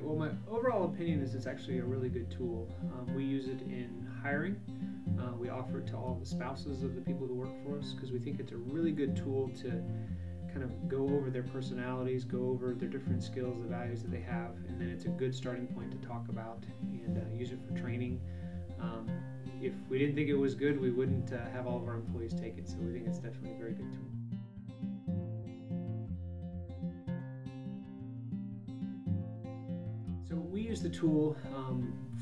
Well, my overall opinion is it's actually a really good tool. We use it in hiring. We offer it to all the spouses of the people who work for us because we think it's a really good tool to kind of go over their personalities, go over their different skills, the values that they have, and then it's a good starting point to talk about and use it for training. If we didn't think it was good, we wouldn't have all of our employees take it, so we think it's definitely a very good tool. So we use the tool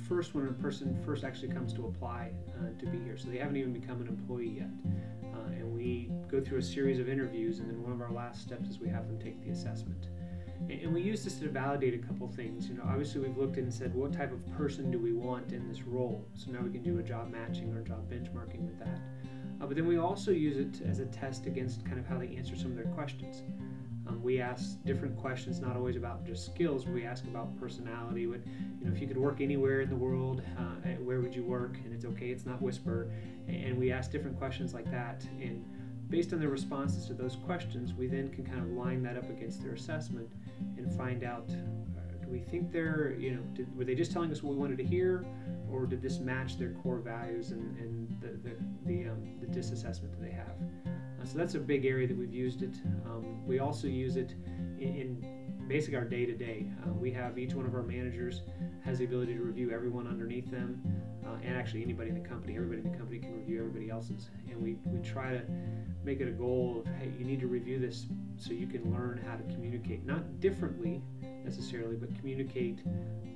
first when a person first actually comes to apply to be here. So they haven't even become an employee yet. And we go through a series of interviews, and then one of our last steps is we have them take the assessment. And we use this to validate a couple things. Obviously we've looked and said, what type of person do we want in this role? So now we can do a job matching or job benchmarking with that. But then we also use it as a test against kind of how they answer some of their questions. We ask different questions, not always about just skills. We ask about personality. If you could work anywhere in the world, where would you work? And it's okay, it's not whisper. And we ask different questions like that. And based on their responses to those questions, we then can kind of line that up against their assessment and find out, do we think they're, were they just telling us what we wanted to hear, or did this match their core values and the disassessment that they have? So that's a big area that we've used it. We also use it in basically our day-to-day. We have each one of our managers has the ability to review everyone underneath them, and actually anybody in the company. Everybody in the company can review everybody else's. And we try to make it a goal of, hey, you need to review this so you can learn how to communicate, not differently necessarily, but communicate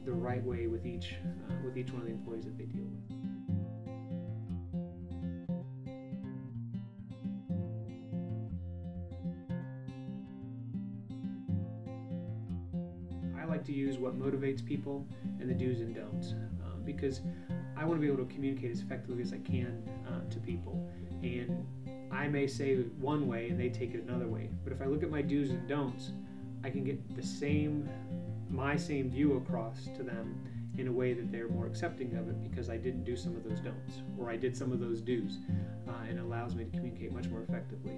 the right way with each one of the employees that they deal with. I like to use what motivates people and the do's and don'ts because I want to be able to communicate as effectively as I can to people. And I may say one way and they take it another way. But if I look at my do's and don'ts, I can get my same view across to them in a way that they're more accepting of it because I didn't do some of those don'ts, or I did some of those do's, and it allows me to communicate much more effectively.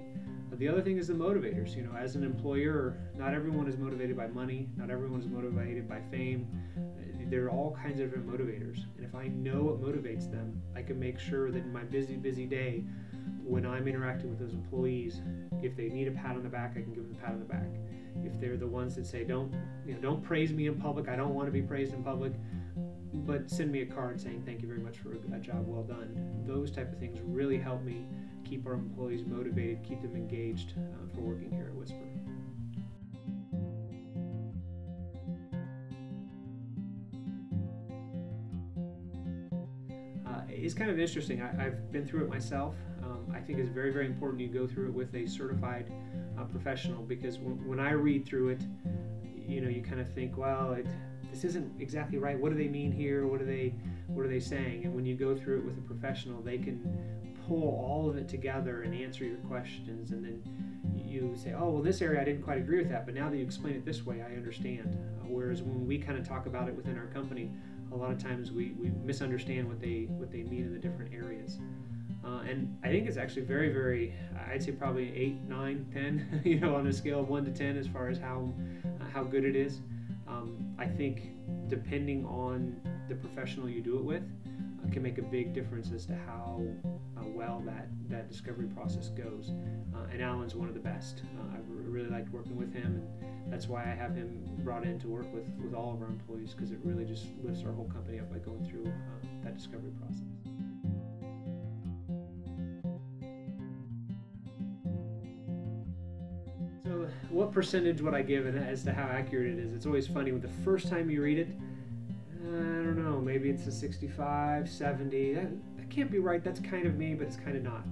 The other thing is the motivators. As an employer, not everyone is motivated by money, not everyone is motivated by fame. There are all kinds of different motivators, and if I know what motivates them, I can make sure that in my busy day, when I'm interacting with those employees, if they need a pat on the back, I can give them a pat on the back. If they're the ones that say, don't praise me in public, I don't want to be praised in public, but send me a card saying thank you very much for a job well done. Those type of things really help me keep our employees motivated, keep them engaged for working here at Whisper. It's kind of interesting. I've been through it myself. I think it's very, very important you go through it with a certified professional, because when I read through it, you kind of think, well, this isn't exactly right. What do they mean here? What are they saying? And when you go through it with a professional, they can pull all of it together and answer your questions, and then you say, oh, well, this area I didn't quite agree with that, but now that you explain it this way, I understand. Whereas when we kind of talk about it within our company, a lot of times we misunderstand what they mean in the different areas. And I think it's actually very, very, I'd say probably 8, 9, 10, on a scale of 1 to 10 as far as how good it is. I think depending on the professional you do it with, can make a big difference as to how well that discovery process goes. And Alan's one of the best. I've really liked working with him, and that's why I have him brought in to work with all of our employees, because it really just lifts our whole company up by going through that discovery process. So what percentage would I give it as to how accurate it is? It's always funny. When the first time you read it, I don't know, maybe it's a 65, 70. That can't be right. That's kind of me, but it's kind of not.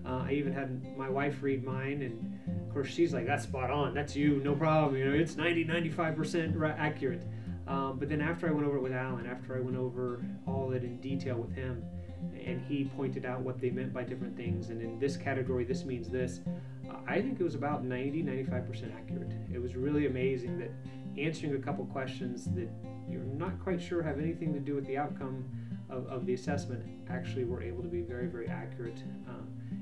I even had my wife read mine, and of course she's like, that's spot on. That's you, no problem. It's 90, 95% accurate. But then after I went over it with Alan, after I went over all of it in detail with him, and he pointed out what they meant by different things, and in this category, this means this, I think it was about 90, 95% accurate. It was really amazing that answering a couple questions that you're not quite sure have anything to do with the outcome of the assessment actually were able to be very, very accurate.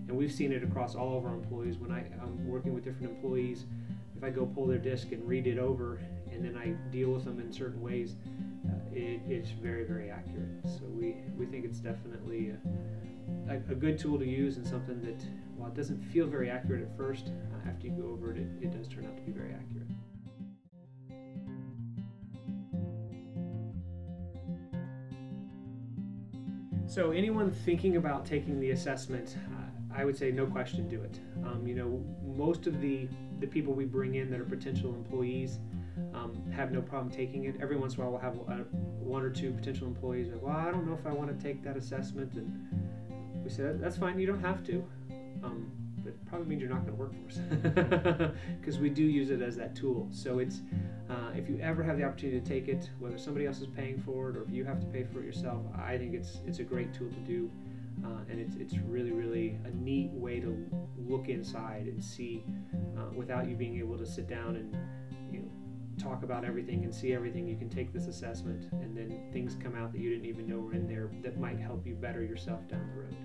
And we've seen it across all of our employees. When I'm working with different employees, if I go pull their disc and read it over and then I deal with them in certain ways, it's very, very accurate. So we think it's definitely a good tool to use, and something that, while it doesn't feel very accurate at first, after you go over it, it does turn out to be very accurate. So anyone thinking about taking the assessment, I would say no question, do it. Most of the people we bring in that are potential employees have no problem taking it. Every once in a while we'll have one or two potential employees like, well, I don't know if I want to take that assessment, and we say, that's fine, you don't have to, but it probably means you're not going to work for us, because we do use it as that tool. So it's if you ever have the opportunity to take it, whether somebody else is paying for it or if you have to pay for it yourself, I think it's a great tool to do, and it's really, really a neat way to look inside and see, without you being able to sit down and talk about everything and see everything. You can take this assessment, and then things come out that you didn't even know were in there that might help you better yourself down the road.